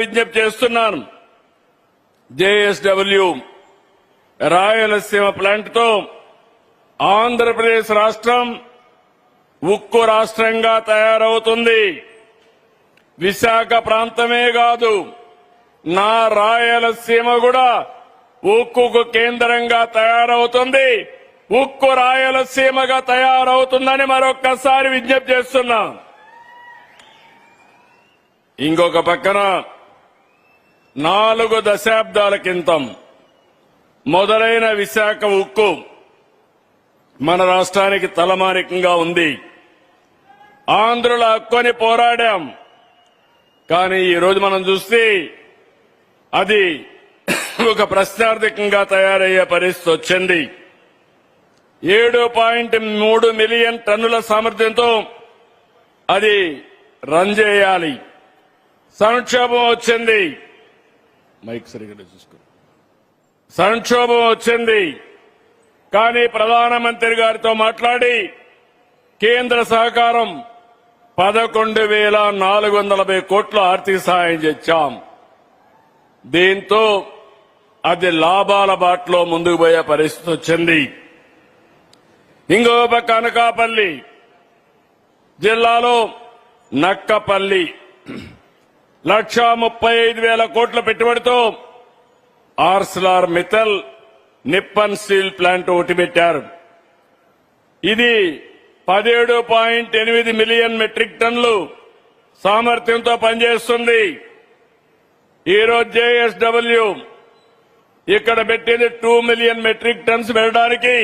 విజ్ఞప్తి చేస్తున్నాను. JSW Rayalaseema plant తో ఆంధ్రప్రదేశ్ రాష్ట్రం ఉక్కు రాష్ట్రంగా తయారవుతుంది. విశాఖ ప్రాంతమే కాదు, నా రాయలసీమ కూడా ఉక్కుకు కేంద్రంగా తయారవుతుంది. ఉక్కు రాయలసీమగా తయారవుతుందని మరొక్కసారి విజ్ఞప్తి చేస్తున్నా. ఇంకొక పక్కన 4 దశాబ్దాల క్రితం మొదలైన విశాఖ ఉక్కు మన రాష్ట్రానికి తలమానికంగా ఉంది. ఆంధ్రుల హక్కుని పోరాడాం. కానీ ఈరోజు మనం చూస్తే అది ఒక ప్రశ్నార్థకంగా తయారయ్యే పరిస్థితి వచ్చింది. 7.3 మిలియన్ టన్నుల సామర్థ్యంతో అది రన్ చేయాలి. సంక్షోభం వచ్చింది. మైక్ సరిగ్గా చూసుకో. సంక్షోభం వచ్చింది. కానీ ప్రధానమంత్రి గారితో మాట్లాడి కేంద్ర సహకారం 11,440 కోట్ల ఆర్థిక సహాయం చేశాం. దీంతో అది లాభాల బాటలో ముందుకు పోయే పరిస్థితి వచ్చింది. ఇంకో పక్క అనకాపల్లి జిల్లాలో నక్కపల్లి 1,35,000 కోట్ల పెట్టుబడితో Arcelor Mittal Nippon steel plant ఒకటి పెట్టారు. ఇది 17.8 మిలియన్ మెట్రిక్ టన్నులు సామర్థ్యంతో పనిచేస్తుంది. ఈరోజు జేఎస్డబ్ల్యూ ఇక్కడ పెట్టేది 2 మిలియన్ మెట్రిక్ టన్స్ పెట్టడానికి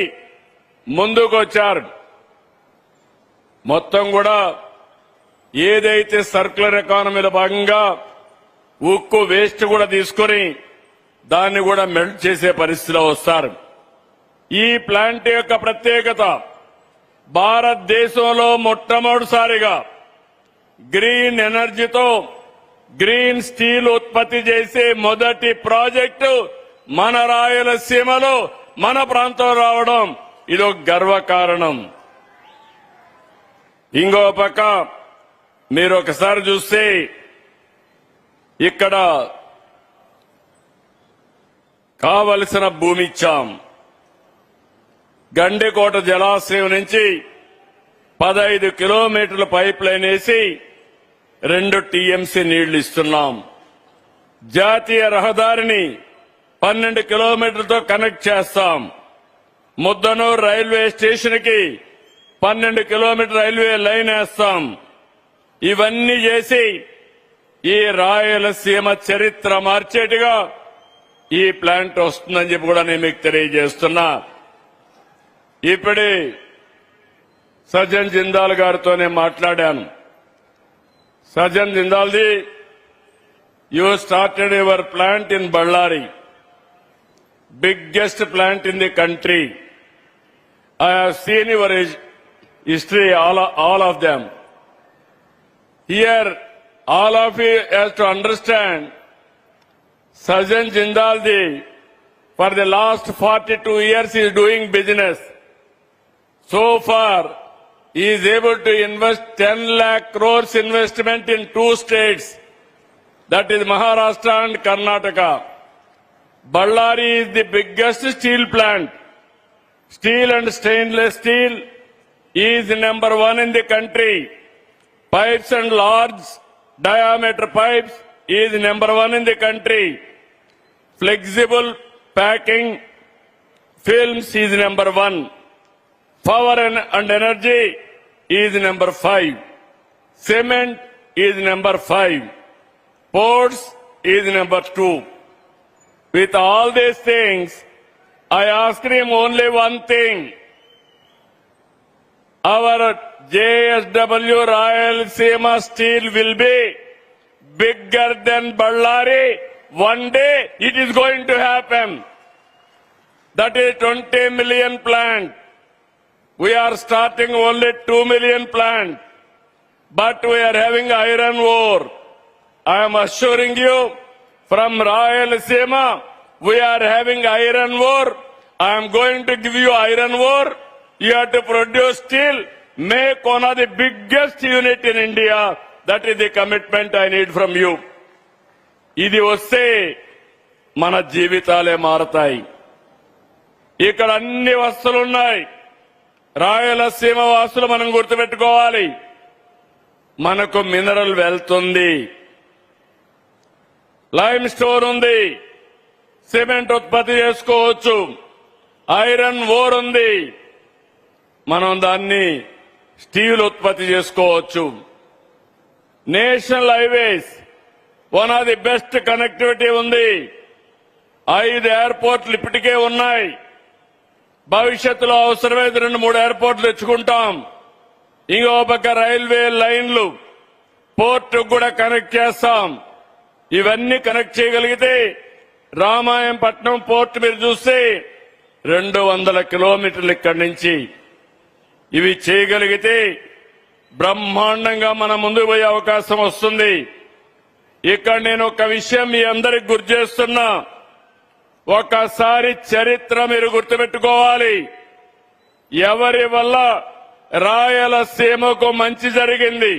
ముందుకు వచ్చారు. మొత్తం కూడా ఏదైతే సర్క్యులర్ ఎకానమీలో భాగంగా ఉక్కు వేస్ట్ కూడా తీసుకుని దాన్ని కూడా మెల్ట్ చేసే పరిస్థితిలో వస్తారు. ఈ ప్లాంట్ యొక్క ప్రత్యేకత, భారతదేశంలో మొట్టమొదటిసారిగా గ్రీన్ ఎనర్జీతో గ్రీన్ స్టీల్ ఉత్పత్తి చేసే మొదటి ప్రాజెక్టు మన రాయలసీమలో మన ప్రాంతం రావడం ఇదొక గర్వకారణం. ఇంకో పక్క మీరు ఒకసారి చూస్తే ఇక్కడ కావలసిన భూమి ఇచ్చాం. గండికోట జలాశయం నుంచి 15 కిలోమీటర్ల పైప్ లైన్ వేసి 2 టీఎంసీ నీళ్లు ఇస్తున్నాం. జాతీయ రహదారిని 12 కిలోమీటర్లతో కనెక్ట్ చేస్తాం. ముద్దనూరు రైల్వే స్టేషన్ కి 12 కిలోమీటర్ రైల్వే లైన్ వేస్తాం. ఇవన్నీ చేసి ఈ రాయలసీమ చరిత్ర మార్చేట్టుగా ఈ ప్లాంట్ వస్తుందని చెప్పి కూడా నేను మీకు తెలియజేస్తున్నా. ఇప్పుడే సజ్జన్ జిందాల్ గారితో నేను మాట్లాడాను. సజ్జన్ జిందాల్ది, you started your plant in Bellary, biggest plant in the country. I have seen your history, all of them. Here, all of you have to understand, Sajjan Jindalji, for the last 42 years he is doing business. So far, he is able to invest 10 lakh crores investment in 2 states, that is Maharashtra and Karnataka. Ballari is the biggest steel plant. Steel and stainless steel is number 1 in the country. Pipes and large diameter pipes is number 1 in the country. Flexible packing films is number 1. Power and energy is number 5. Cement is number 5. Ports is number 2. With all these things, I asked him only one thing. Our JSW Rayalaseema Steel will be bigger than Ballari. One day it is going to happen. That is 20 million plant. We are starting only 2 million plant. But we are having iron ore. I am assuring you, from Rayalaseema, we are having iron ore. I am going to give you iron ore. You have to produce steel. Make one of the biggest unit in India. That is the commitment I need from you. ఇది వస్తే మన జీవితాలే మారతాయి. ఇక్కడ అన్ని వస్తువులున్నాయి. రాయలసీమ వాసులు మనం గుర్తుపెట్టుకోవాలి, మనకు మినరల్ వెల్త్ ఉంది, లైమ్ స్టోన్ ఉంది, సిమెంట్ ఉత్పత్తి చేసుకోవచ్చు, ఐరన్ ఓర్ ఉంది, మనం దాన్ని స్టీల్ ఉత్పత్తి చేసుకోవచ్చు. National highways one of the best connectivity ఉంది. 5 ఎయిర్పోర్ట్లు ఇప్పటికే ఉన్నాయి. భవిష్యత్తులో అవసరమైతే 2-3 ఎయిర్పోర్ట్లు తెచ్చుకుంటాం. ఇంకో పక్క రైల్వే లైన్లు, పోర్టు కూడా కనెక్ట్ చేస్తాం. ఇవన్నీ కనెక్ట్ చేయగలిగితే రామాయంపట్నం పోర్టు మీరు చూస్తే 200 కిలోమీటర్లు ఇక్కడి నుంచి. ఇవి చేయగలిగితే బ్రహ్మాండంగా మనం ముందుకు పోయే అవకాశం వస్తుంది. ఇక్కడ నేను ఒక విషయం మీ అందరికి గుర్తు చేస్తున్నా. ఒకసారి చరిత్ర మీరు గుర్తుపెట్టుకోవాలి. ఎవరి వల్ల రాయలసీమకు మంచి జరిగింది,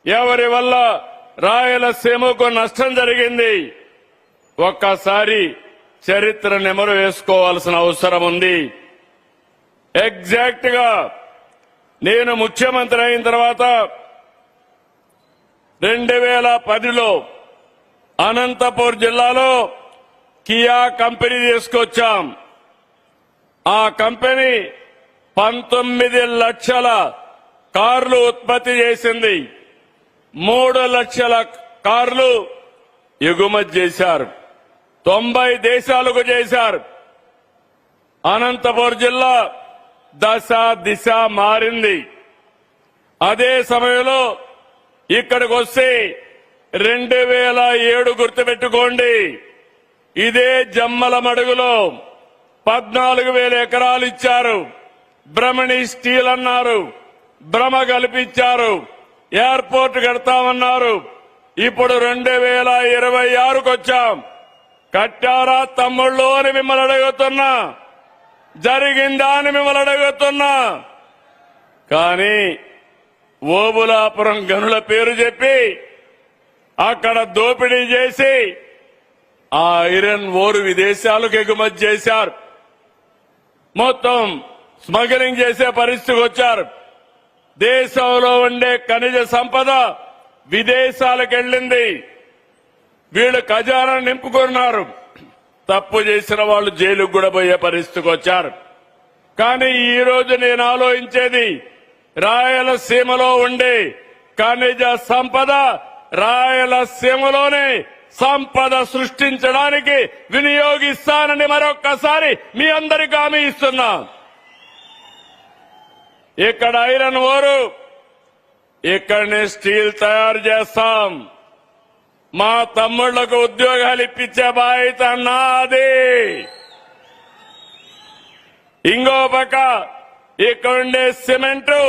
ఎవరి వల్ల రాయలసీమకు నష్టం జరిగింది, ఒక్కసారి చరిత్ర నెమరు వేసుకోవాల్సిన అవసరం ఉంది. ఎగ్జాక్ట్ గా నేను ముఖ్యమంత్రి అయిన తర్వాత 2010లో అనంతపూర్ జిల్లాలో కియా కంపెనీ తీసుకొచ్చాం. ఆ కంపెనీ 19 లక్షల కార్లు ఉత్పత్తి చేసింది. 3 లక్షల కార్లు ఎగుమతి చేశారు. 90 దేశాలకు చేశారు. అనంతపూర్ జిల్లా దశ దిశ మారింది. అదే సమయంలో ఇక్కడికి వస్తే 2007 గుర్తుపెట్టుకోండి, ఇదే జమ్మల మడుగులో 14,000 ఎకరాలు ఇచ్చారు. బ్రహ్మణి స్టీల్ అన్నారు, భ్రమ కల్పించారు, ఎయిర్పోర్ట్ కడతామన్నారు. ఇప్పుడు 2026కు వచ్చాం. కట్టారా తమ్ముళ్ళు అని మిమ్మల్ని అడుగుతున్నా, జరిగిందా అని మిమ్మల్ని అడుగుతున్నా. కానీ ఓబులాపురం గనుల పేరు చెప్పి అక్కడ దోపిడీ చేసి ఆ ఐరన్ ఓరు విదేశాలకు ఎగుమతి చేశారు. మొత్తం స్మగ్లింగ్ చేసే పరిస్థితికి వచ్చారు. దేశంలో ఉండే ఖనిజ సంపద విదేశాలకు వెళ్ళింది. వీళ్ళు ఖజానా నింపుకున్నారు. తప్పు చేసిన వాళ్ళు జైలుకు కూడా పోయే పరిస్థితికి వచ్చారు. కానీ ఈ రోజు నేను ఆలోచించేది, రాయలసీమలో ఉండే ఖనిజ సంపద రాయలసీమలోనే సంపద సృష్టించడానికి వినియోగిస్తానని మరొక్కసారి మీ అందరికీ హామీ ఇస్తున్నా. ఇక్కడ ఐరన్ ఓరు, ఇక్కడనే స్టీల్ తయారు చేస్తాం. మా తమ్ముళ్లకు ఉద్యోగాలు ఇప్పించే బాధ్యత నాది. ఇంకో పక్క ఇక్కడుండే సిమెంటు,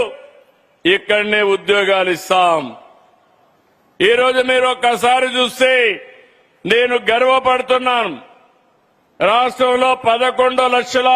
ఇక్కడనే ఉద్యోగాలు ఇస్తాం. ఈ రోజు మీరు ఒక్కసారి చూస్తే నేను గర్వపడుతున్నాను. రాష్ట్రంలో 11 లక్షల